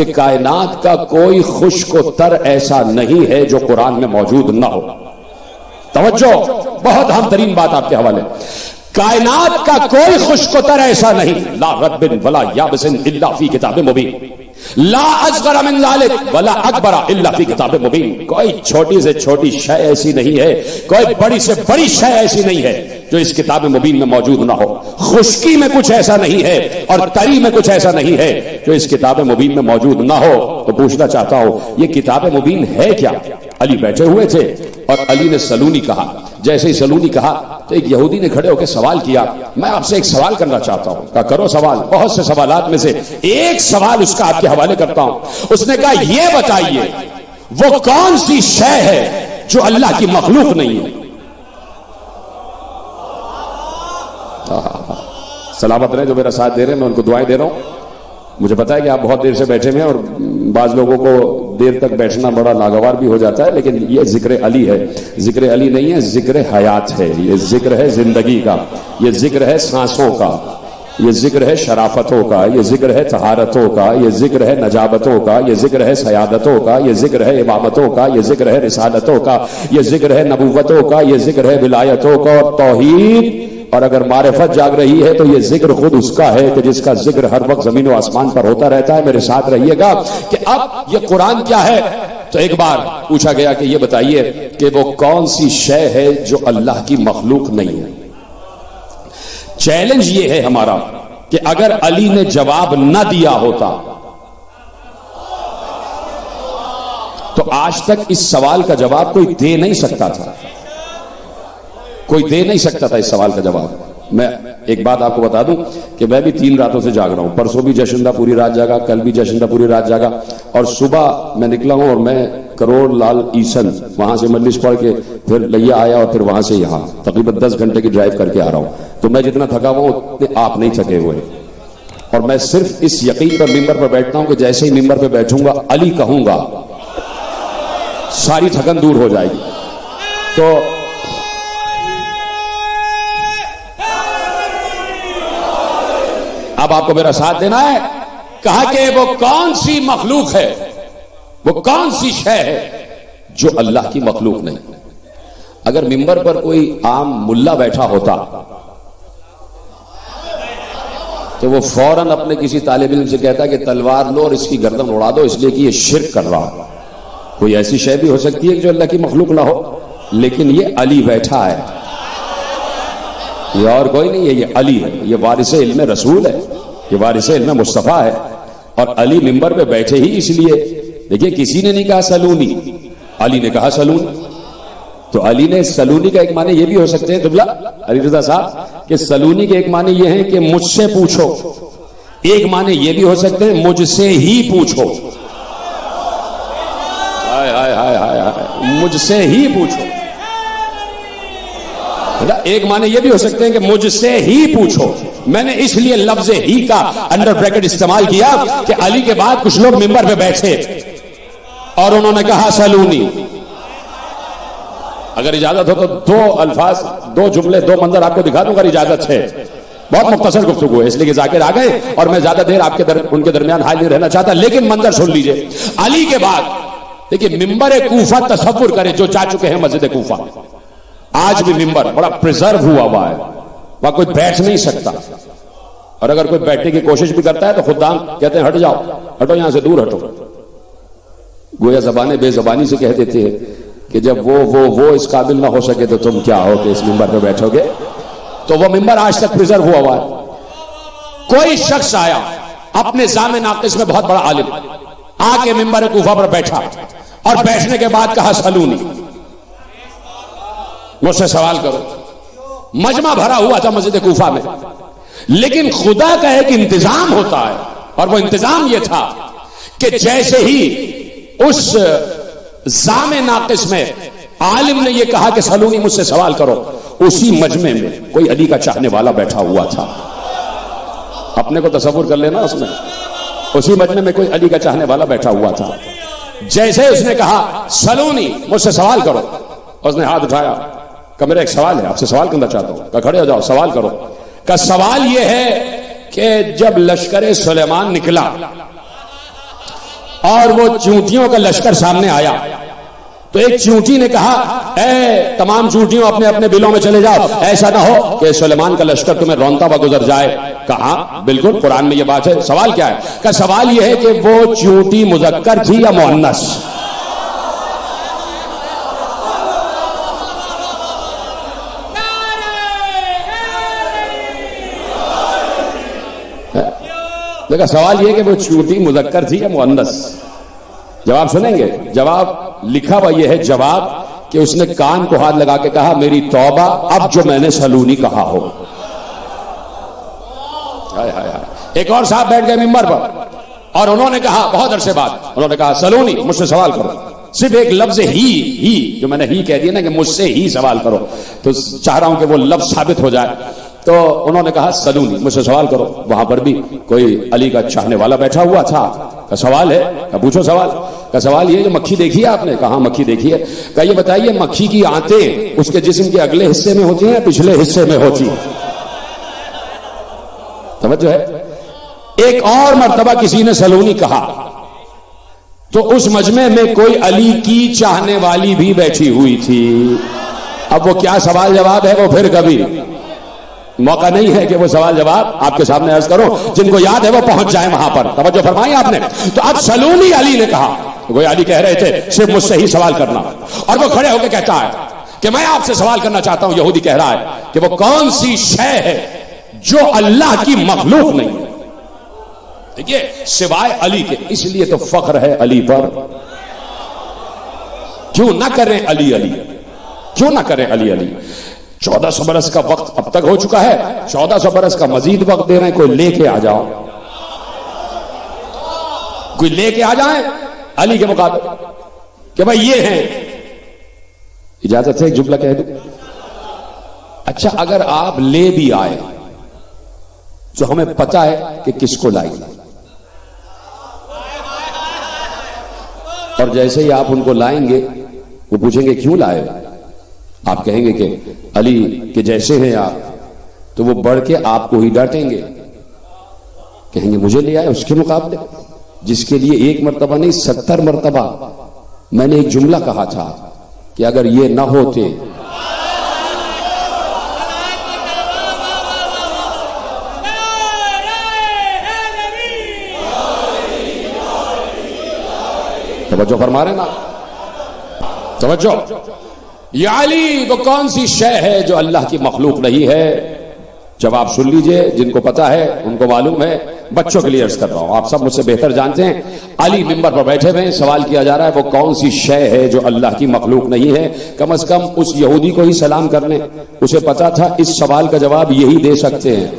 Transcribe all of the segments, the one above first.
कि कायनात का कोई खुश्क-ओ-तर ऐसा नहीं है जो कुरान में मौजूद ना हो। तवज्जो, बहुत अहम तरीन बात आपके हवाले। कायनात का कोई खुश्क-ओ-तर ऐसा नहीं, ला रब्बिन वला याबसिन इल्ला फी किताबिन मुबीन, ला असगरा मिन ज़ालिक वला अकबरा इल्ला फी किताबिन मुबीन। कोई छोटी से छोटी शय ऐसी नहीं है, कोई बड़ी से बड़ी शय ऐसी नहीं है जो इस किताब मुबीन में मौजूद ना हो। खुश्की में कुछ ऐसा नहीं है और तरी में कुछ ऐसा नहीं है जो इस किताब मुबीन में मौजूद ना हो। तो पूछना चाहता हूं, ये किताब मुबीन है क्या? अली बैठे हुए थे और अली ने सलूनी कहा। जैसे ही सलूनी कहा तो एक यहूदी ने खड़े होकर सवाल किया, मैं आपसे एक सवाल करना चाहता हूं। कहा करो सवाल। बहुत से सवालात में से एक सवाल उसका आपके हवाले करता हूं। उसने कहा यह बताइए वो कौन सी शय है जो अल्लाह की मखलूक नहीं है? सलामत रहे जो मेरा साथ दे रहे हैं, मैं उनको दुआएं दे रहा हूं। मुझे पता है कि आप बहुत देर से बैठे हुए हैं और बाज लोगों को देर तक बैठना बड़ा नागवार भी हो जाता है, लेकिन ये जिक्र अली है। जिक्र अली नहीं है, जिक्र हयात है। ये जिक्र है जिंदगी का, ये जिक्र है सांसों का, ये जिक्र है शराफतों का, ये जिक्र है तहारतों का, ये जिक्र है नजाबतों का, ये जिक्र है सयादतों का, ये जिक्र है इमामतों का, ये जिक्र है रिसालतों का, ये जिक्र है नबूवतों का, ये जिक्र है विलायतों का और तौहीद। और अगर मारिफत जाग रही है तो ये जिक्र खुद उसका है कि जिसका जिक्र हर वक्त जमीन और आसमान पर होता रहता है। मेरे साथ रहिएगा कि अब ये कुरान क्या है। तो एक बार पूछा गया कि ये बताइए कि वो कौन सी शय है जो अल्लाह की मखलूक नहीं है। चैलेंज ये है हमारा कि अगर अली ने जवाब न दिया होता तो आज तक इस सवाल का जवाब कोई दे नहीं सकता था। कोई दे नहीं सकता था इस सवाल का जवाब। मैं एक बात आपको बता दूं कि मैं भी 3 रातों से जाग रहा हूं। परसों भी जशनदा पूरी रात जागा, कल भी जशनदा पूरी रात जागा और सुबह मैं निकला हूं और मैं करोड़ लाल ईसन वहां से मजलिस पढ़ के फिर लिया आया और फिर वहां से यहां तकरीबन 10 घंटे की ड्राइव करके आ रहा हूं। तो मैं जितना थका हुआ उतने आप नहीं थके हुए। और मैं सिर्फ इस यकीन पर मिंबर पर बैठता हूं कि जैसे ही मिंबर पर बैठूंगा अली कहूंगा सारी थकन दूर हो जाएगी। तो अब आपको मेरा साथ देना है। कहा कि वो कौन सी मखलूक है, वो कौन सी शय है जो अल्लाह की मखलूक नहीं। अगर मिंबर पर कोई आम मुल्ला बैठा होता तो वो फौरन अपने किसी तालिब इल्म से कहता कि तलवार लो और इसकी गर्दन उड़ा दो, इसलिए कि ये शिर्क कर रहा है। कोई ऐसी शय भी हो सकती है जो अल्लाह की मखलूक ना हो, लेकिन ये अली बैठा है, ये और कोई नहीं है, ये अली है। ये वारिस इल्म रसूल है, ये वारिस इल्म मुस्तफा है। और अली मिंबर पे बैठे ही इसलिए, देखिए किसी ने नहीं कहा सलूनी, अली ने कहा सलूनी। तो अली ने सलूनी का एक माने ये भी हो सकते हैं किबला अली रजा साहब कि सलूनी के एक माने ये है कि मुझसे पूछो, एक माने ये भी हो सकते हैं मुझसे ही पूछो। हाय हाय हाय हाय हाय, मुझसे ही पूछो। एक माने ये भी हो सकते हैं कि मुझसे ही पूछो। मैंने इसलिए लफ्ज ही का अंडर ब्रैकेट इस्तेमाल किया कि अली के बाद कुछ लोग मिंबर पे बैठे और उन्होंने कहा सलूनी। अगर इजाजत हो तो 2 अल्फाज, 2 जुमले, 2 मंजर आपको दिखा दूं अगर इजाजत है। बहुत मुख्तसर गुफ्तगू है इसलिए कि जाकिर आ गए और मैं ज्यादा देर उनके दरमियान हाल नहीं रहना चाहता, लेकिन मंजर सुन लीजिए। अली के बाद देखिए मिंबर कूफा तसव्वुर करें, जो जा चुके हैं मस्जिद कूफा, आज भी मिंबर बड़ा प्रिजर्व हुआ है, वहां कोई बैठ नहीं सकता। और अगर कोई बैठने की कोशिश भी करता है तो खुदाम कहते हैं हट जाओ, हटो यहां से दूर हटो। गोया जबाने बेजबानी से कह देते हैं कि जब वो इस काबिल ना हो सके तो तुम क्या हो कि इस मिंबर पे बैठोगे। तो वो मिंबर आज तक प्रिजर्व हुआ है। कोई शख्स आया अपने जामे नाकिस में बहुत बड़ा आलिम, आके मिंबर कूफा पर बैठा और बैठने के बाद कहा सलूनी, मुझसे सवाल करो। मजमा भरा हुआ था मस्जिद कूफा में, लेकिन खुदा का एक इंतजाम होता है और वो इंतजाम ये था कि जैसे ही उस जामे नाकिस में आलिम ने ये कहा कि सलूनी मुझसे सवाल करो, उसी मजमे में कोई अली का चाहने वाला बैठा हुआ था। अपने को तसव्वुर कर लेना, उसमें उसी मजमे में कोई अली का चाहने वाला बैठा हुआ था। जैसे उसने कहा सलूनी मुझसे सवाल करो, उसने हाथ उठाया, का मेरा एक सवाल है, आपसे सवाल करना चाहता हूं। का खड़े हो जाओ, सवाल करो। का सवाल यह है कि जब लश्कर सुलेमान निकला और वो चूंटियों का लश्कर सामने आया तो एक चूंटी ने कहा, ए तमाम चूंटियों अपने अपने बिलों में चले जाओ, ऐसा ना हो कि सुलेमान का लश्कर तुम्हें रौंता हुआ गुजर जाए। कहा बिल्कुल, कुरान में ये बात है। सवाल क्या है? का सवाल यह है कि वो चूंटी मुजक्कर थी या मुअन्नस? देखा, सवाल यह कि वो चूंटी मुजक्कर थी या मुअन्नस। जवाब सुनेंगे। जवाब लिखा हुआ यह है, जवाब कि उसने कान को हाथ लगा के कहा, मेरी तौबा, अब जो मैंने सलूनी कहा हो। हाय हाय हाय। एक और साहब बैठ गए मिंबर पर और उन्होंने कहा, बहुत अरसे बाद उन्होंने कहा, सलूनी मुझसे सवाल करो, सिर्फ एक लफ्ज ही जो मैंने ही कह दिया ना कि मुझसे ही सवाल करो, तो चाह रहा हूं कि वो लफ्ज साबित हो जाए। तो उन्होंने कहा, सलूनी मुझसे सवाल करो। वहां पर भी कोई अली का चाहने वाला बैठा हुआ था। का सवाल है? का पूछो सवाल। का सवाल ये, जो मक्खी देखी है आपने? कहा मक्खी देखी है। का ये बताइए, मक्खी की आंतें उसके जिस्म के अगले हिस्से में होती हैं या पिछले हिस्से में होती है? समझ है। एक और मर्तबा किसी ने सलूनी कहा तो उस मजमे में कोई अली की चाहने वाली भी बैठी हुई थी। अब वो क्या सवाल जवाब है, वो फिर कभी मौका नहीं है कि वो सवाल जवाब आपके सामने अर्ज करो। जिनको याद है वो पहुंच जाए वहां पर। तवज्जो फरमाई आपने। तो अब सलूनी अली ने कहा, कोई अली कह रहे थे सिर्फ मुझसे ही सवाल करना, और वो खड़े होकर कहता है कि मैं आपसे सवाल करना चाहता हूं। यहूदी कह रहा है कि वो कौन सी शय है जो अल्लाह की मखलूक नहीं है। देखिए, सिवाय अली के। इसलिए तो फख्र है अली पर। क्यों ना करें अली अली, क्यों ना करें अली अली। 1400 बरस का वक्त अब तक हो चुका है, 1400 बरस का मजीद वक्त दे रहे हैं। कोई लेके आ जाओ, कोई लेके आ जाए अली के मुकाबले कि भाई ये हैं। इजाजत है एक जुमला कह दूं? अच्छा, अगर आप ले भी आए तो हमें पता है कि किसको लाएंगे, और जैसे ही आप उनको लाएंगे वो पूछेंगे क्यों लाए, आप कहेंगे कि अली के जैसे हैं आप, तो वो बढ़ के आपको ही डांटेंगे, कहेंगे मुझे ले आए उसके मुकाबले, जिसके लिए एक मर्तबा नहीं 70 मर्तबा मैंने एक जुमला कहा था कि अगर ये ना होते तवज्जो फरमा रहे ना, तवज्जो। या अली वो कौन सी शय है जो अल्लाह की मखलूक नहीं है? जवाब सुन लीजिए, जिनको पता है उनको मालूम है, बच्चों के लिए अर्ज कर रहा हूं, आप सब मुझसे बेहतर जानते हैं। अली मिंबर पर बैठे हुए, सवाल किया जा रहा है वो कौन सी शय है जो अल्लाह की मखलूक नहीं है। कम से कम उस यहूदी को ही सलाम करने, उसे पता था इस सवाल का जवाब यही दे सकते हैं।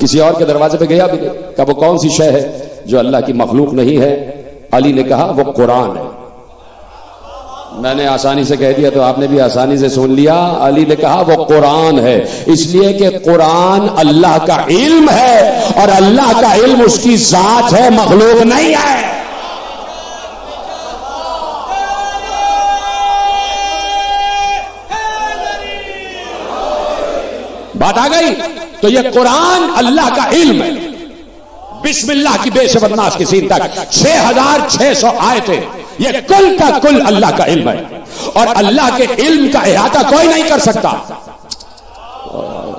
किसी और के दरवाजे पे गया भी नहीं, कहा वो कौन सी शय है जो अल्लाह की मखलूक नहीं है? अली ने कहा वो कुरान है। मैंने आसानी से कह दिया तो आपने भी आसानी से सुन लिया। अली ने कहा वो कुरान है, इसलिए कि कुरान अल्लाह का इल्म है और अल्लाह का इल्म उसकी जात है, मखलूक नहीं है। बात आ गई? तो ये कुरान अल्लाह का इल्म है। बिस्मिल्लाह की बेशबदनाश की सीन तक 6600 आयतें, ये कुल का कुल अल्लाह का इल्म है और अल्लाह के इल्म का इहाता कोई नहीं कर सकता।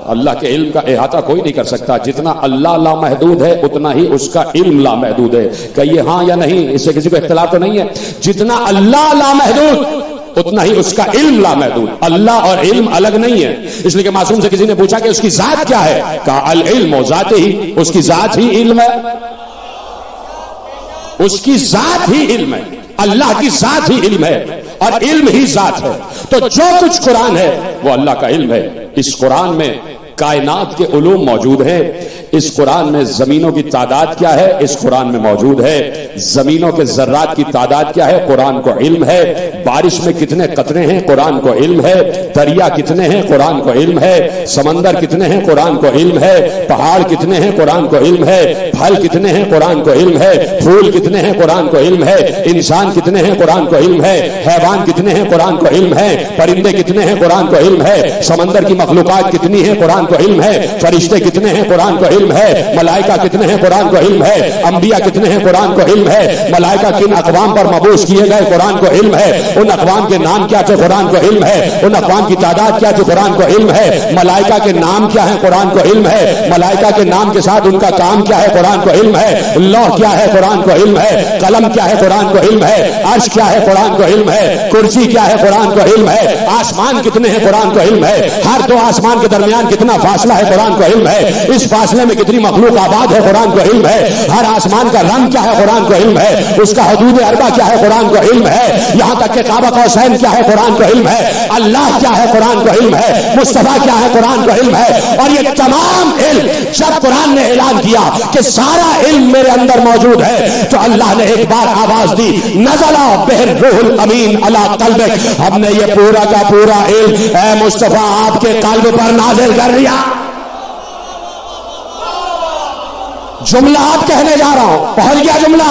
अल्लाह के इल्म का इहाता कोई नहीं कर सकता। जितना अल्लाह लामहदूद है उतना ही उसका इल्म लामहदूद है। कहिए हाँ या नहीं, इससे किसी को इख्तिलाफ तो नहीं है। जितना अल्लाह लामहदूद उतना ही उसका इल्म लामहदूद। अल्लाह और इल्म अलग नहीं है। इसलिए कि मासूम से किसी ने पूछा कि उसकी जात क्या है, कहा अल इल्म जाते ही, उसकी जात ही इल्म है, उसकी जात ही इल्म है। अल्लाह की जात ही इल्म है और इल्म ही जात है। तो जो कुछ कुरान है वो अल्लाह का इल्म है। इस कुरान में कायनात के उलूम मौजूद हैं। इस कुरान में जमीनों की तादाद क्या है, इस कुरान में मौजूद है। जमीनों के जर्रात की तादाद क्या है, कुरान को इल्म है। बारिश में कितने कतरे हैं, कुरान को इल्म है। दरिया कितने हैं, कुरान को इल्म है। समंदर कितने हैं, कुरान को इल्म है। पहाड़ कितने हैं, कुरान को इल्म है। फल कितने हैं, कुरान को इल्म है। फूल कितने हैं, कुरान को इल्म है। इंसान कितने हैं, कुरान को इल्म है। हैवान कितने हैं, कुरान को इल्म है। परिंदे कितने हैं, कुरान को इल्म है। समंदर की मखलूकात कितनी है, कुरान को इल्म है। फरिश्ते कितने हैं, कुरान को इल्म इल्म है, मलाइका कितने हैं कुरान को इल्म है, अंबिया कितने हैं कुरान को इल्म है, मलाइका किन अक़वाम पर मबूस किए गए कुरान को इल्म है, उन अक़वाम के नाम क्या थे कुरान को इल्म है, उन अक़वाम की तादाद क्या थी कुरान को इल्म है, मलाइका के नाम क्या है कुरान को इल्म है, मलाइका के नाम के साथ उनका काम क्या है कुरान को इल्म है, लौह क्या है कुरान को इल्म है, कलम क्या है कुरान को इल्म है, अर्श क्या है कुरान को इल्म है, कुर्सी क्या है कुरान को इल्म है, आसमान कितने हैं कुरान को इल्म है, हर दो आसमान के दरमियान कितना फासला है कुरान को इल्म है, इस फासले में कितनी मखलूक आबाद है कुरान को इल्म है, हर आसमान का रंग क्या है कुरान को इल्म है, उसका हदूद अरबा क्या है कुरान को इल्म है, यहां तक कि काबा कौसैन क्या है कुरान को इल्म है, अल्लाह क्या है कुरान को इल्म है, मुस्तफा क्या है कुरान को इल्म है। और ये तमाम इल्म जब कुरान ने ऐलान किया कि सारा इल्म मेरे अंदर मौजूद है, तो अल्लाह ने एक बार आवाज दी, नज़ला बिहिर रूहुल अमीन अला क़ल्बिक, हमने ये पूरा का पूरा इल्म ऐ मुस्तफा आपके कल्ब पर नाज़िल कर दिया। जुमला आप कहने जा रहा हूं, पहुंच गया जुमला।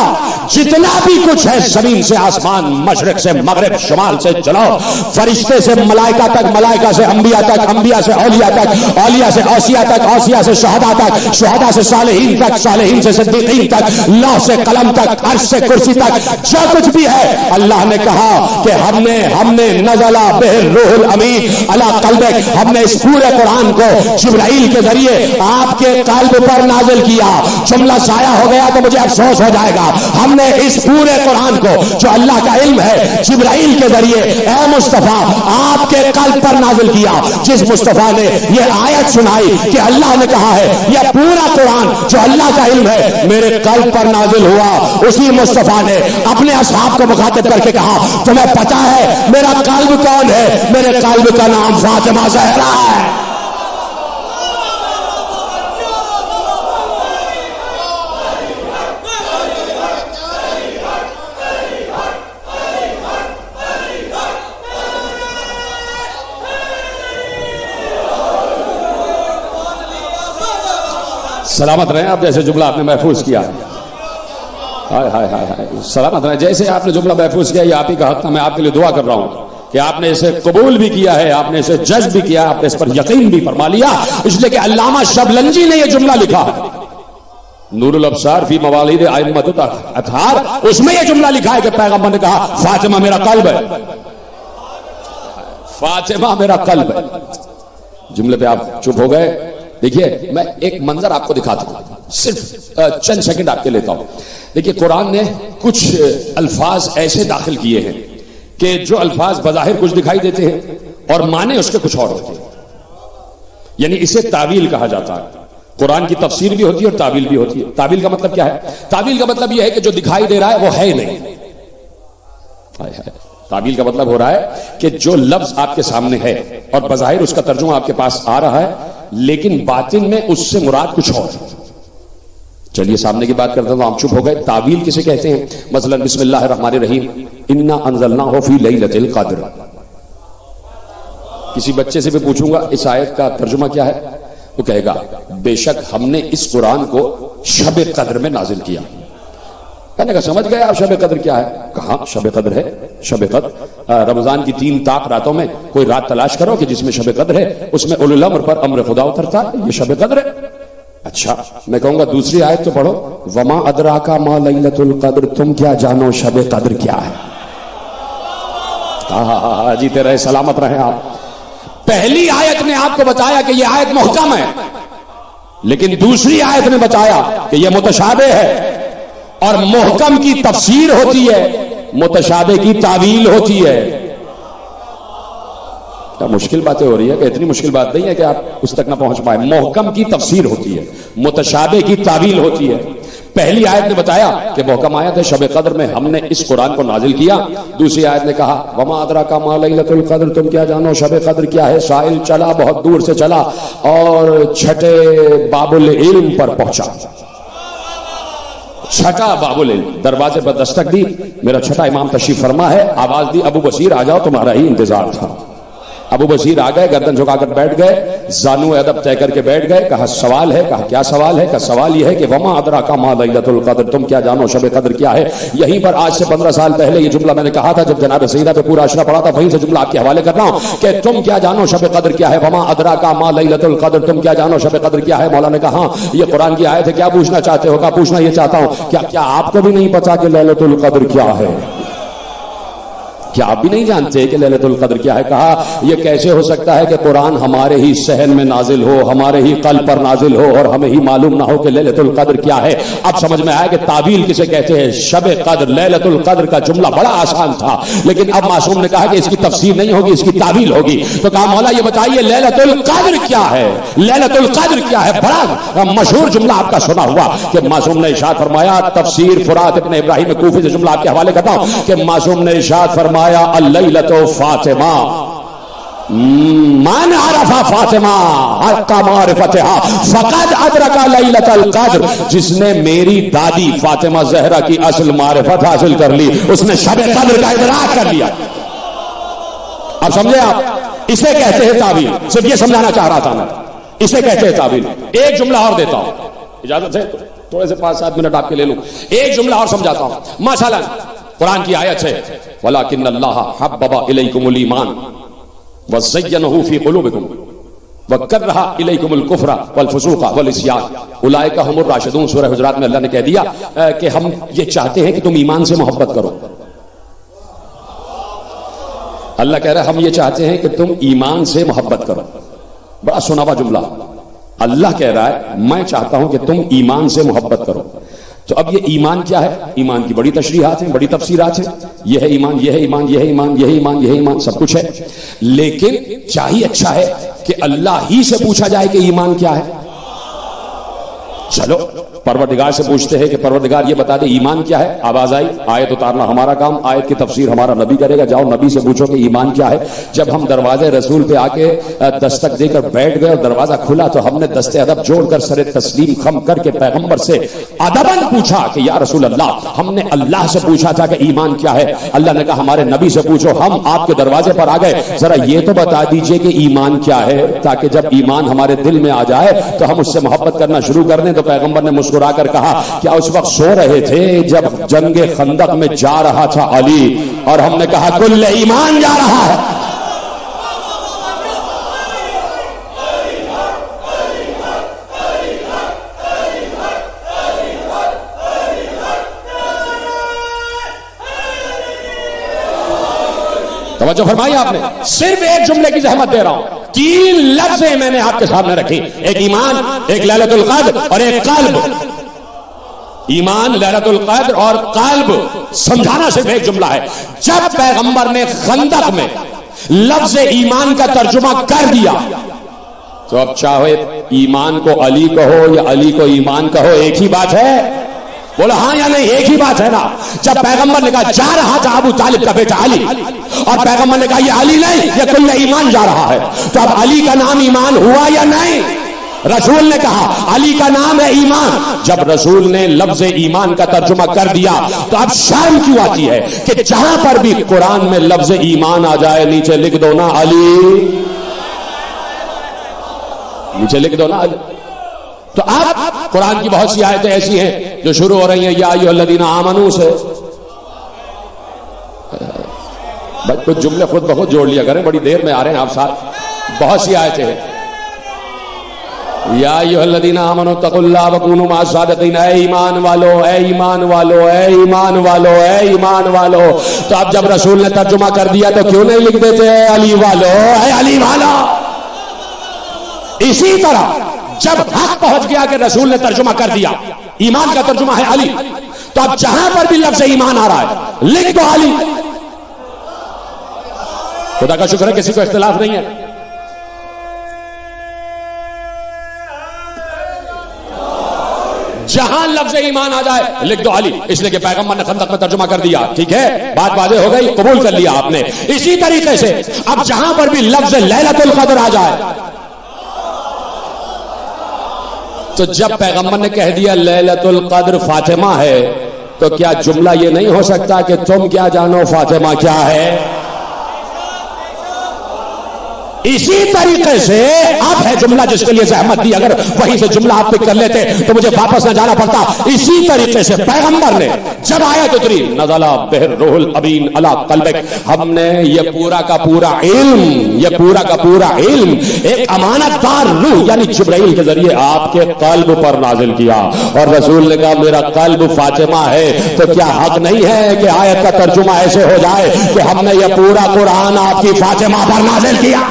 जितना भी कुछ है जमीन से आसमान, मशरिक से मगरिब, शुमाल से चलाओ, फरिश्ते से मलाइका तक, मलाइका से अंबिया तक, अंबिया से औलिया तक, औलिया से औसिया तक, औसिया से शुहदा तक, शुहदा से सालेहीन तक, सालेहीन से सिद्दीकीन तक, लौह से कलम तक, अर्श से कुर्सी तक, जो कुछ भी है अल्लाह ने कहा कि हमने नज़ला बिहिर रूहुल अमीन अला क़ल्बिक, हमने इस पूरे कुरान को जिब्राइल के जरिए आपके कल्ब पर नाजिल किया। जुमला जाया हो गया तो मुझे अफसोस हो जाएगा। हमने इस पूरे कुरान को जो अल्लाह का इल्म है जिब्राइल के जरिए ए मुस्तफा आपके कल्ब पर नाजिल किया। जिस मुस्तफा ने यह आयत सुनाई कि अल्लाह ने कहा है यह पूरा कुरान जो अल्लाह का इल्म है मेरे कल्ब पर नाजिल हुआ, उसी मुस्तफा ने अपने असहाब को मुखातिब करके कहा, तुम्हें पता है मेरा कल्ब कौन है? मेरे कल्ब का नाम फातिमा ज़हरा है। सलामत रहे आप, जैसे जुमला आपने महफूज किया। हाय हाय हाय हाय, सलामत रहे। जैसे आपने जुमला महफूज किया, ये आप ही का हक था। मैं आपके लिए दुआ कर रहा हूं कि आपने इसे कबूल भी किया है, आपने इसे जज भी किया, आपने इस पर यकीन भी फरमा लिया। इसलिए कि अल्लामा शबलंजी ने यह जुमला लिखा है, नूरुल अब्सार फी मवालिद अइम्मतुल अतहार, उसमें यह जुमला लिखा है कि पैगंबर ने कहा फातिमा मेरा कल्ब है, फातिमा मेरा कल्ब है। जुमले पे आप चुप हो गए। देखिए मैं एक मंजर आपको दिखाता हूं, सिर्फ चंद सेकंड आपके लेता हूं। देखिए कुरान ने कुछ अल्फाज ऐसे दाखिल किए हैं कि जो अल्फाज बज़ाहिर कुछ दिखाई देते हैं और माने उसके कुछ और होते हैं, यानी इसे तावील कहा जाता है। कुरान की तफसीर भी होती है और तावील भी होती है। तावील का मतलब क्या है? तावील का मतलब यह है कि जो दिखाई दे रहा है वो है नहीं। तावील का मतलब हो रहा है कि जो लफ्ज आपके सामने है और बज़ाहिर उसका तर्जुमा आपके पास आ रहा है, लेकिन बातिन में उससे मुराद कुछ और। चलिए सामने की बात करते हैं, तो आप चुप हो गए। तावील किसे कहते हैं? मसलन बिस्मिल्लाहिर्रहमानिर्रहीम, इन्ना अंज़लनाहु फी लैलतिल क़द्र। किसी बच्चे से भी पूछूंगा इस आयत का तर्जुमा क्या है, वो कहेगा बेशक हमने इस कुरान को शब कद्र में नाजिल किया। मैंने कहा समझ गए आप शब कद्र क्या है? कहा शब कद्र है, शब कद्र रमजान की 3 ताक रातों में कोई रात तलाश करो कि जिसमें शब कद्र है, उसमें उलुल अम्र पर अम्र खुदा उतरता है, ये शब कद्र है। अच्छा मैं कहूंगा दूसरी आयत तो पढ़ो, वमा अदराका मा लैलतुल कद्र, तुम क्या जानो शब कद्र क्या है? हाँ जीते रहे, सलामत रहे आप। पहली आयत ने आपको बताया कि यह आयत मुहकम है, लेकिन दूसरी आयत ने बताया कि यह मुतशाबे है। और मुहकम की तफसीर होती है, मुतशाबे की तावील होती है। क्या मुश्किल बातें हो रही है कि इतनी मुश्किल बात नहीं है कि आप उस तक ना पहुंच पाए। मुहकम की तफसीर होती है, मुतशाबे की तावील होती है। पहली आयत ने बताया कि मुहकम आयत है, शब कद्र में हमने इस कुरान को नाजिल किया। दूसरी आयत ने कहा वमा अदराका मा लैलतुल कद्र, तुम क्या जानो शब कद्र क्या है? साइल चला, बहुत दूर से चला और छठे बाबुल इल्म पर पहुंचा। छठा बाबुल इल्म, दरवाजे पर दस्तक दी, मेरा छठा इमाम तशरीफ फरमा है, आवाज दी अबू बशीर आ जाओ, तुम्हारा ही इंतजार था। अबू बशीर आ गए, गर्दन झुकाकर बैठ गए, जानू अदब तय करके बैठ गए। कहा सवाल है? कहा क्या सवाल है? कहा सवाल यह है कि वमा अदरा का मा लैलतुल कद्र, तुम क्या जानो शब कद्र क्या है। यहीं पर आज से 15 साल पहले ये जुमला मैंने कहा था, जब जनाब सईदा पे पूरा अशरा पड़ा था, वहीं से जुमला आपके हवाले कर रहा हूं कि तुम क्या जानो शब कद्र क्या है। वमा अदरा का मा लैलतुल कद्र, तुम क्या जानो शब कद्र क्या है। मौला ने कहा ये कुरान की आयत है, क्या पूछना चाहते हो? कहा पूछना ये चाहता हूं क्या आपको भी नहीं पता कि लैलतुल कद्र क्या है? क्या आप भी नहीं जानते कि लैलतुल कद्र क्या है? कहा यह कैसे हो सकता है कि कुरान हमारे ही सहन में नाजिल हो, हमारे ही कल्ब पर नाजिल हो और हमें ही मालूम ना हो कि लैलतुल कद्र क्या है। अब समझ में आया कि तावील किसे कहते हैं। शब कद्र, लैलतुल कद्र का जुमला बड़ा आसान था, लेकिन अब मासूम ने कहा कि इसकी तफसीर नहीं होगी, इसकी तावील होगी। तो कहा मौला ये बताइए लैलतुल कद्र क्या है, लैलतुल कद्र क्या है। बड़ा मशहूर जुमला आपका सुना हुआ कि मासूम ने इरशाद फरमाया, तफसीर फुरात इब्न इब्राहिम कूफी से जुमला आपके हवाले करता हूं कि मासूम ने इरशाद फरमाया अल्लैलतु फातिमा मन अरफा फातिमा हक्का मारिफतिहा फकद अदरका लैलतुल कद्र, जिसने मेरी दादी फातिमा ज़हरा की असल मारिफत हासिल कर ली, उसने शब कद्र का इदराक कर लिया। अब समझे आप, इसे कहते हैं तावील। सिर्फ ये समझाना चाह रहा था मैं, इसे कहते हैं तावील। एक जुमला और देता हूं, इजाजत है? थोड़े से 5-7 मिनट आपके ले लूं। एक जुमला और समझाता हूं। मसलन कुरान की आयत है वलाकिन्नल्लाह हब्बबा इलैकुमुल ईमान वज़य्यनहु फी कुलूबिकुम वकर्रहा इलैकुमुल कुफ्र वल फुसूक वल इस्यान उलाइका हुमुर राशिदून। सूरह हुजुरात में अल्लाह ने कह दिया कि हम ये चाहते हैं कि तुम ईमान से मोहब्बत करो। अल्लाह कह रहा है हम ये चाहते हैं कि तुम ईमान से मोहब्बत करो। बड़ा सुनावा जुमला। अल्लाह कह रहा है मैं चाहता हूं कि तुम ईमान से मोहब्बत करो। तो अब ये ईमान क्या है? ईमान की बड़ी तशरीहात हैं, बड़ी तफसीरात हैं। यह है ईमान, यह है ईमान, यह है ईमान, यह है ईमान, यह है ईमान, सब कुछ है। लेकिन चाहिए अच्छा है कि अल्लाह ही से पूछा जाए कि ईमान क्या है। चलो परवरदिगार से पूछते हैं कि परवरदिगार ये बता दे ईमान क्या है। आवाज आई, आयत उतारना हमारा काम, आयत की तफसीर हमारा नबी करेगा। जाओ नबी से पूछो कि ईमान क्या है। जब हम दरवाजे रसूल पे आके दस्तक देकर बैठ गए और दरवाजा खुला तो हमने दस्ते अदब जोड़कर सरे तस्लीम खम करके पैगंबर से अदबन पूछा कि या रसूल अल्लाह, हमने अल्लाह से पूछा था कि ईमान क्या है। अल्लाह ने कहा हमारे नबी से पूछो, हम आपके दरवाजे पर आ गए, जरा ये तो बता दीजिए कि ईमान क्या है, ताकि जब ईमान हमारे दिल में आ जाए तो हम उससे मोहब्बत करना शुरू कर दें। तो पैगंबर ने मुस्कुराकर कहा क्या उस वक्त सो रहे थे जब जंगे खंदक में जा रहा था अली? और हमने कहा कुल ईमान जा रहा है। तवज्जो फरमाई आपने, सिर्फ एक जुमले की जहमत दे रहा हूं। 3 लफ्ज़ मैंने आपके सामने रखी, एक ईमान, एक लैलतुल कद्र और एक कल्ब। ईमान, लैलतुल कद्र और कल्ब समझाना सिर्फ एक जुमला है। जब पैगंबर ने खंदक में लफ्ज़ ईमान का तर्जुमा कर दिया तो अब चाहे ईमान को अली कहो या अली को ईमान कहो, एक ही बात है। बोला हाँ या नहीं? एक ही बात है ना। जब पैगंबर ने कहा जा रहा था अबू तालिब का बेटा अली, और पैगंबर ने कहा ये अली नहीं, ये कुल ईमान जा रहा है, तो अब अली का नाम ईमान हुआ या नहीं? रसूल ने कहा अली का नाम है ईमान। जब रसूल ने लफ्ज़ ईमान का तर्जुमा कर दिया तो अब शर्म क्यों आती है कि जहां पर भी कुरान में लफ्ज़ ईमान आ जाए नीचे लिख दो ना अली, नीचे लिख दो ना अली। तो अब कुरान की बहुत सी आयतें ऐसी हैं जो शुरू हो रही हैं या अय्युहल्लज़ीना आमनू से। कुछ जुमले खुद ब खुद जोड़ लिया करें, बड़ी देर में आ रहे हैं आप साथ। बहुत सी आयतें हैं या अय्युहल्लज़ीना आमनू तक़ुल्लाह वकूनू मअस सादिक़ीन, ऐ ईमान वालो, ऐ ईमान वालो, ऐ ईमान वालो, ऐ ईमान वालो। तो अब जब रसूल ने तर्जुमा कर दिया तो क्यों नहीं लिख देते ऐ अली वालो, ऐ अली वाला। इसी तरह जब हक पहुंच गया कि रसूल ने तर्जुमा कर दिया, ईमान का तर्जुमा है अली, तो अब जहां पर भी लफ्ज़ ईमान आ रहा है लिख दो अली। खुदा का शुक्र है किसी को इख्तिलाफ नहीं है। जहां लफ्ज़ ईमान आ जाए लिख दो अली, इसलिए कि पैगंबर ने खंदक में तर्जुमा कर दिया। ठीक है, बात वाज़ेह हो गई, कबूल कर लिया आपने। इसी तरीके से अब जहां पर भी लफ्ज़ लैलतुल कद्र आ जाए तो जब पैगंबर ने कह दिया लैलतुल कद्र फातिमा है तो क्या जुमला ये नहीं हो सकता कि तुम क्या जानो फातिमा क्या है? इसी तरीके से अब है जुमला जिसके लिए जहमत दी, अगर वहीं से जुमला आप पिक कर लेते तो मुझे वापस न जाना पड़ता। इसी तरीके से पैगंबर ने जब आयत उतरी नज़ला बिहिर रूहुल अमीन अला क़ल्बिक, हमने ये पूरा का पूरा इल्म एक अमानतदार रूह यानी जिब्राइल के जरिए आपके कल्ब पर नाजिल किया। और रसूल ने कहा मेरा कल्ब फातिमा है, तो क्या हक नहीं है कि आयत का तर्जुमा ऐसे हो जाए कि हमने ये पूरा कुरान आपकी फातिमा पर नाजिल किया।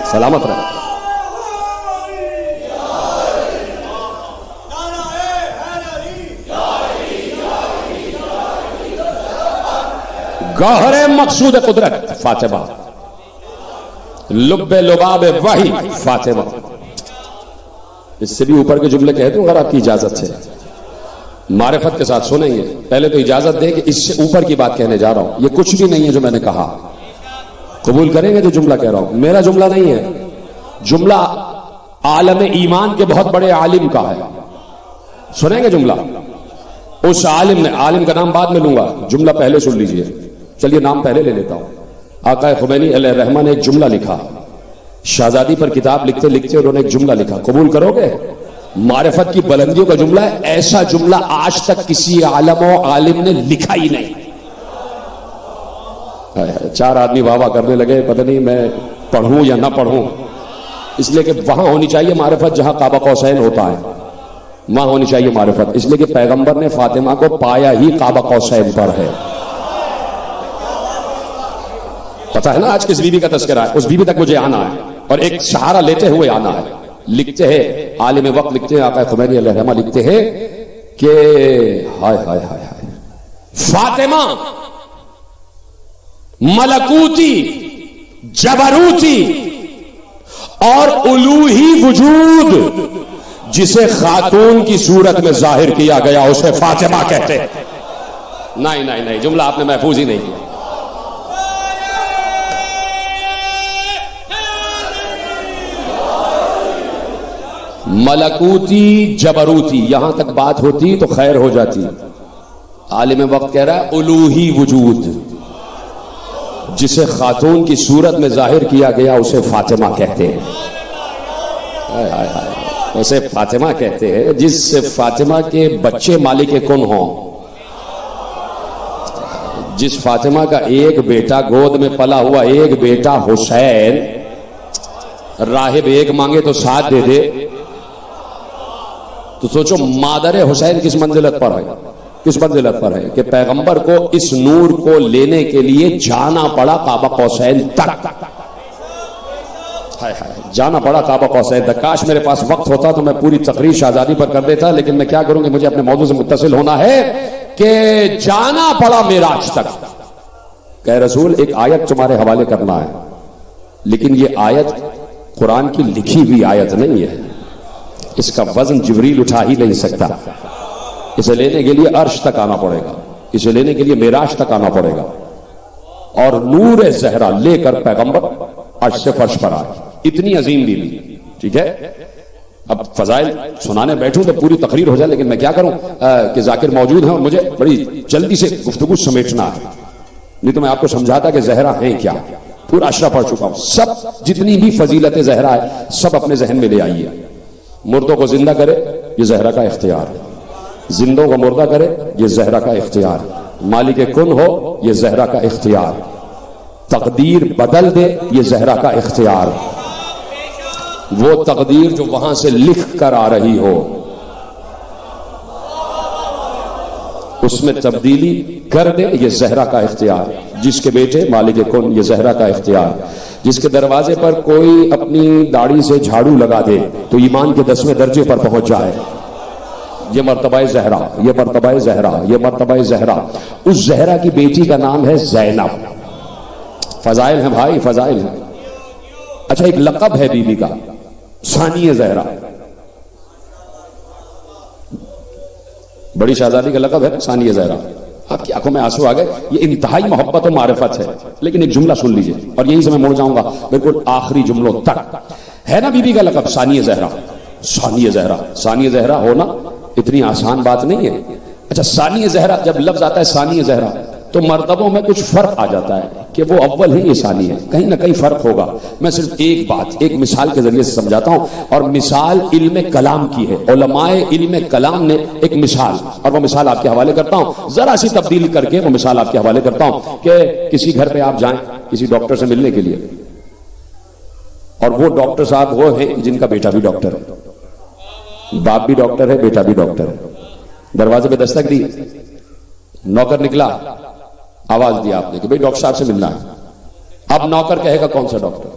सलामत रहे। गहरे मकसूद कुदरत फातिमा, लुब्बे लुबाब वही फातिमा। इससे भी ऊपर के जुमले कहते हो अगर आपकी इजाजत से, मारिफत के साथ सुनेंगे। पहले तो इजाजत दें कि इससे ऊपर की बात कहने जा रहा हूं, ये कुछ भी नहीं है जो मैंने कहा। कबूल करेंगे जो जुमला कह रहा हूं मेरा जुमला नहीं है, जुमला आलम ईमान के बहुत बड़े आलिम का है। सुनेंगे जुमला उस आलिम ने, आलिम का नाम बाद में लूंगा, जुमला पहले सुन लीजिए। चलिए नाम पहले ले लेता हूं। आका खुमैनी अलैहिर्रहमा ने एक जुमला लिखा, शाहजादी पर किताब लिखते लिखते उन्होंने एक जुमला लिखा। कबूल करोगे? मारिफत की बुलंदियों का जुमला है। ऐसा जुमला आज तक किसी आलम और आलिम ने लिखा ही नहीं। चार आदमी वाह करने लगे, पता नहीं मैं पढ़ूं या ना पढ़ूं, इसलिए कि वहां होनी चाहिए मारिफत जहां काबा कौसैन होता है, वहां होनी चाहिए मारिफत। इसलिए कि पैगंबर ने फातिमा को पाया ही काबा कौसैन पर है। पता है ना आज किस बीबी का तस्करा है, उस बीबी तक मुझे आना है और एक सहारा लेते हुए आना है। लिखते हैं आलिम वक्त, लिखते हैं आका खुमैनी अलैहिर्रहमा लिखते हैं कि हाय हाय हाय हाय फातिमा मलकूती, जबरूती और उलूही वजूद जिसे खातून की सूरत में जाहिर किया गया उसे फातिमा कहते हैं। नहीं नहीं नहीं, जुमला आपने महफूज ही नहीं किया। मलकूती जबरूती यहां तक बात होती तो खैर हो जाती। आलिम वक्त कह रहा है उलूही वजूद जिसे खातून की सूरत में जाहिर किया गया उसे फातिमा कहते हैं। उसे फातिमा कहते हैं जिससे फातिमा के बच्चे मालिक कुन हों। जिस फातिमा का एक बेटा गोद में पला हुआ एक बेटा हुसैन, राहिब एक मांगे तो साथ दे दे, तो सोचो मादर हुसैन किस मंजिलत पर है, किस मंजिलत पर है कि पैगंबर को इस नूर को लेने के लिए जाना पड़ा काबा कौसैन तक। हाय हाय, जाना पड़ा काबा कौसैन तक। काश मेरे पास वक्त होता तो मैं पूरी तकरीर शाहजादी पर कर देता, लेकिन मैं क्या करूंगी, मुझे अपने मौजू से मुत्तसिल होना है कि जाना पड़ा मेराज तक। कह रसूल एक आयत तुम्हारे हवाले करना है, लेकिन ये आयत कुरान की लिखी हुई आयत नहीं है, इसका वजन जिब्रील उठा ही नहीं सकता। इसे लेने के लिए अर्श तक आना पड़ेगा, इसे लेने के लिए मेराज तक आना पड़ेगा। और नूर ज़हरा लेकर पैगंबर अर्श से फर्श पर आए। इतनी अजीम बीवी, ठीक है। अब फजाइल सुनाने बैठूं तो पूरी तकरीर हो जाए, लेकिन मैं क्या करूं कि जाकिर मौजूद है और मुझे बड़ी जल्दी से गुफ्तगू समेटना है। नहीं तो मैं आपको समझाता कि ज़हरा है क्या, पूरा अशरा पढ़ चुका हूं। सब जितनी भी फजीलत ज़हरा है सब अपने जहन में ले आइए। मुर्दों को जिंदा करे ये ज़हरा का इख्तियार, जिंदों को मुर्दा करे ये ज़हरा का इख्तियार, मालिक कुन हो ये ज़हरा का इख्तियार, तकदीर बदल दे ये ज़हरा का इख्तियार, वो तकदीर जो वहां से लिख कर आ रही हो उसमें तब्दीली कर दे ये ज़हरा का इख्तियार, जिसके बेटे मालिक कुन ये ज़हरा का इख्तियार, जिसके दरवाजे पर कोई अपनी दाढ़ी से झाड़ू लगा दे तो ईमान के 10वें दर्जे पर पहुंच जाए। ये मर्तबा ज़हरा, ये मर्तबा ज़हरा, ये मर्तबा ज़हरा। उस ज़हरा की बेटी का नाम है ज़ैनब। फजाइल है भाई, फजाइल है। अच्छा एक लक़ब है बीबी का, सानिया ज़हरा। बड़ी शहजादी का लक़ब है सानिया ज़हरा। आपकी आंखों में आंसू आ गए, ये इंतहाई मोहब्बत और मारिफत है। लेकिन एक जुमला सुन लीजिए और यहीं से मैं मुड़ जाऊंगा बिल्कुल आखिरी जुमलों तक। है ना बीबी का लक़ब सानिया ज़हरा। सानिया ज़हरा, सानिया ज़हरा होना इतनी आसान बात नहीं है। अच्छा, सानी जहरा, जब लफ्ज आता है सानी जहरा तो मर्तबों में कुछ फर्क आ जाता है कि वो अव्वल है ये सानी है, कहीं ना कहीं फर्क होगा। मैं सिर्फ एक बात एक मिसाल के जरिए से समझाता हूं, और मिसाल इल्म कलाम की है। उलमाए इल्म कलाम ने एक मिसाल, और वो मिसाल आपके हवाले करता हूं, जरा सी तब्दील करके वो मिसाल आपके हवाले करता हूं कि किसी घर पे आप जाएं किसी डॉक्टर से मिलने के लिए, और वो डॉक्टर साहब वो है जिनका बेटा भी डॉक्टर है, बाप भी डॉक्टर है, बेटा भी डॉक्टर है। दरवाजे पे दस्तक दी, नौकर निकला, आवाज दिया आपने कि भाई डॉक्टर साहब से मिलना है। अब नौकर कहेगा कौन सा डॉक्टर,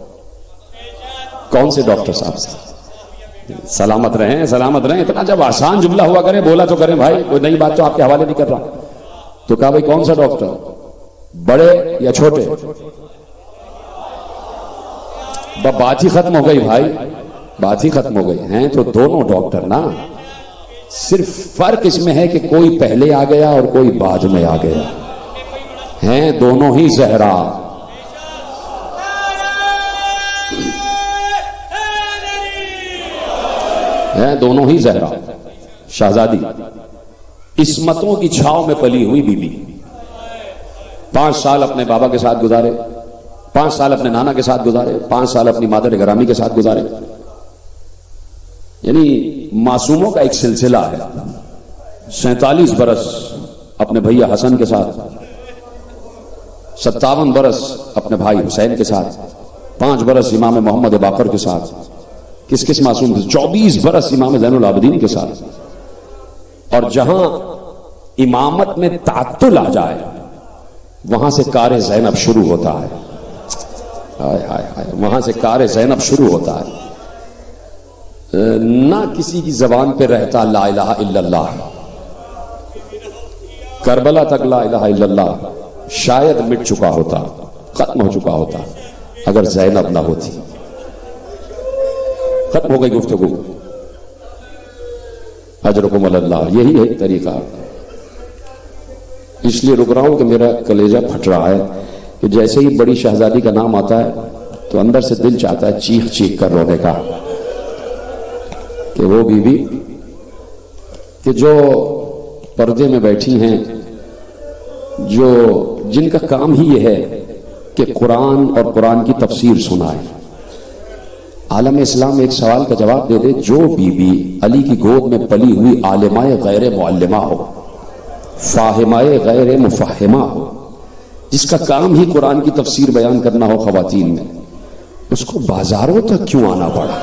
कौन से डॉक्टर साहब से? सलामत रहें सलामत रहें, इतना जब आसान जुमला हुआ करें, बोला तो करें भाई, कोई नई बात तो आपके हवाले नहीं कर रहा। तो कहा भाई कौन सा डॉक्टर, बड़े या छोटे? बात ही खत्म हो गई भाई, बात ही खत्म हो गई। हैं तो दोनों डॉक्टर ना, सिर्फ फर्क इसमें है कि कोई पहले आ गया और कोई बाद में आ गया, हैं दोनों ही जहरा। हैं दोनों ही जहरा। शहजादी इस्मतों की छाव में पली हुई बीबी, 5 साल अपने बाबा के साथ गुजारे, 5 साल अपने नाना के साथ गुजारे, 5 साल अपनी मादर ग्रामी के साथ गुजारे। यानी मासूमों का एक सिलसिला है। 47 बरस अपने भैया हसन के साथ, 57 बरस अपने भाई हुसैन के साथ, 5 बरस इमाम मोहम्मद बाकर के साथ, किस किस मासूम थे, 24 बरस इमाम ज़ैनुल आबिदीन के साथ। और जहां इमामत में तात्तुल आ जाए वहां से कार ज़ैनब शुरू होता है। हाय हाय हाय, वहां से कार ज़ैनब शुरू होता है। ना किसी की जबान पे रहता ला इलाहा इल्लल्लाह, करबला तक ला इलाहा इल्लल्लाह शायद मिट चुका होता, खत्म हो चुका होता, अगर ज़ैनब ना होती। खत्म हो गई गुफ्तगू। अजरुकुम अल्लाह, यही है तरीका। इसलिए रुक रहा हूं कि मेरा कलेजा फट रहा है कि जैसे ही बड़ी शहजादी का नाम आता है तो अंदर से दिल चाहता है चीख चीख कर रोने का, कि वो बीवी कि जो पर्दे में बैठी हैं, जो जिनका काम ही यह है कि कुरान और कुरान की तफसीर सुनाए। आलम इस्लाम एक सवाल का जवाब दे दे, जो बीबी अली की गोद में पली हुई आलिमाए गैर मुअल्लिमा हो, फाहिमाए गैर मुफहिमा हो, जिसका काम ही कुरान की तफसीर बयान करना हो खवातीन में, उसको बाजारों तक क्यों आना पड़ा?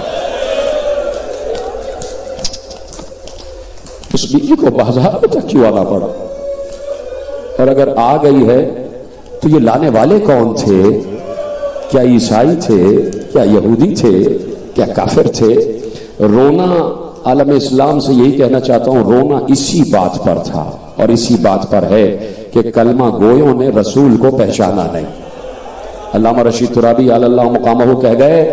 उस बीवी को बाजारों तक क्यों आना पड़ा? और अगर आ गई है तो ये लाने वाले कौन थे? क्या ईसाई थे, क्या यहूदी थे, क्या काफिर थे? रोना आलम इस्लाम से यही कहना चाहता हूं, रोना इसी बात पर था और इसी बात पर है कि कलमा गोयों ने रसूल को पहचाना नहीं। अल्लामा रशीद तुराबी अल्लाह मुकामहू कह गए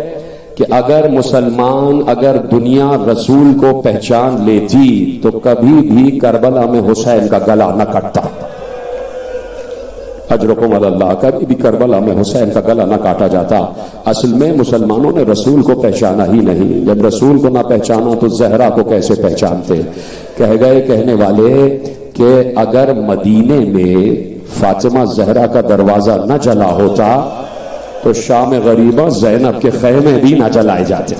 कि अगर मुसलमान, अगर दुनिया रसूल को पहचान लेती तो कभी भी करबला में हुसैन का गला न कटता। अजरुकुम अल्लाह, कभी भी करबला में हुसैन का गला न काटा जाता। असल में मुसलमानों ने रसूल को पहचाना ही नहीं। जब रसूल को ना पहचाना तो जहरा को कैसे पहचानते? कह गए कहने वाले कि अगर मदीने में फातिमा जहरा का दरवाजा न जला होता तो शाम गरीबा ज़ैनब के खैमे भी ना जलाए जाते।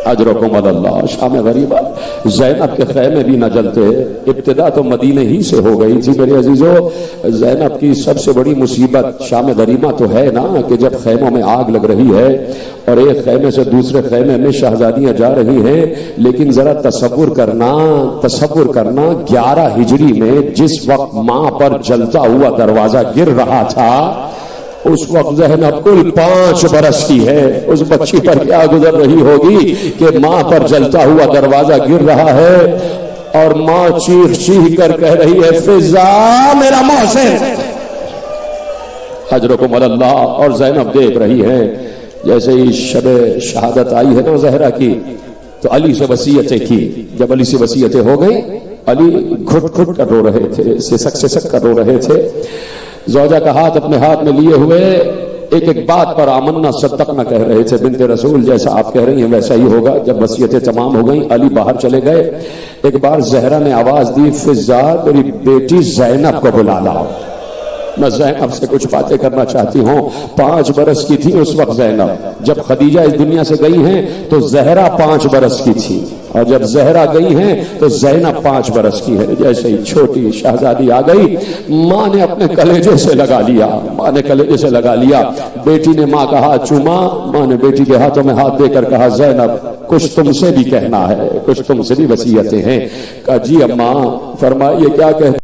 अजरुकुम अल्लाह, शाम गरीबा ज़ैनब के खैमे भी ना जलते। इब्तिदा तो मदीने ही से हो गई थी मेरे अजीजों। ज़ैनब की सबसे बड़ी मुसीबत शाम गरीबा तो है ना कि जब खैमों में आग लग रही है और एक खैमे से दूसरे खैमे में शहजादियां जा रही हैं, लेकिन जरा तसव्वुर करना 11 हिजरी में जिस वक्त मां पर जलता हुआ दरवाजा गिर रहा था, उस वक्त ज़ैनब कुल 5 बरस की है। उस बच्ची पर क्या गुजर रही होगी कि मां पर जलता हुआ दरवाजा गिर रहा है और मां चीख चीख कर कह रही है, फिजा मेरा मोहसिन। अजरुकुम अल्लाह। और ज़ैनब देख रही है जैसे ही शबे शहादत आई है ना ज़हरा की, तो अली से वसीयतें की। जब अली से वसीयतें हो गई, अली घुट घुट कर रो रहे थे, सिसक सिसक कर रो रहे थे। ज़ौजा का हाथ अपने हाथ में लिए हुए एक एक बात पर आमन्ना सद्दक़ना कह रहे थे। बिन्ते रसूल, जैसा आप कह रही हैं वैसा ही होगा। जब वसीयतें तमाम हो गई, अली बाहर चले गए। एक बार जहरा ने आवाज दी, फिजा मेरी बेटी जैनब को बुला लाओ। मैं ज़ैनब से कुछ बातें करना चाहती हूँ। 5 बरस की थी उस वक्त ज़ैनब। जब खदीजा इस दुनिया से गई हैं तो जहरा 5 बरस की थी, और जब जहरा गई हैं तो ज़ैनब 5 बरस की है। जैसे ही छोटी शहजादी आ गई, माँ ने अपने कलेजे से लगा लिया, माँ ने कलेजे से लगा लिया। बेटी ने माँ का हाथ चूमा, माँ ने बेटी के हाथों में हाथ देकर कहा, ज़ैनब कुछ तुमसे भी कहना है, कुछ तुमसे भी वसीयतें हैं। कहा जी अम्मा। फरमाइए क्या कहते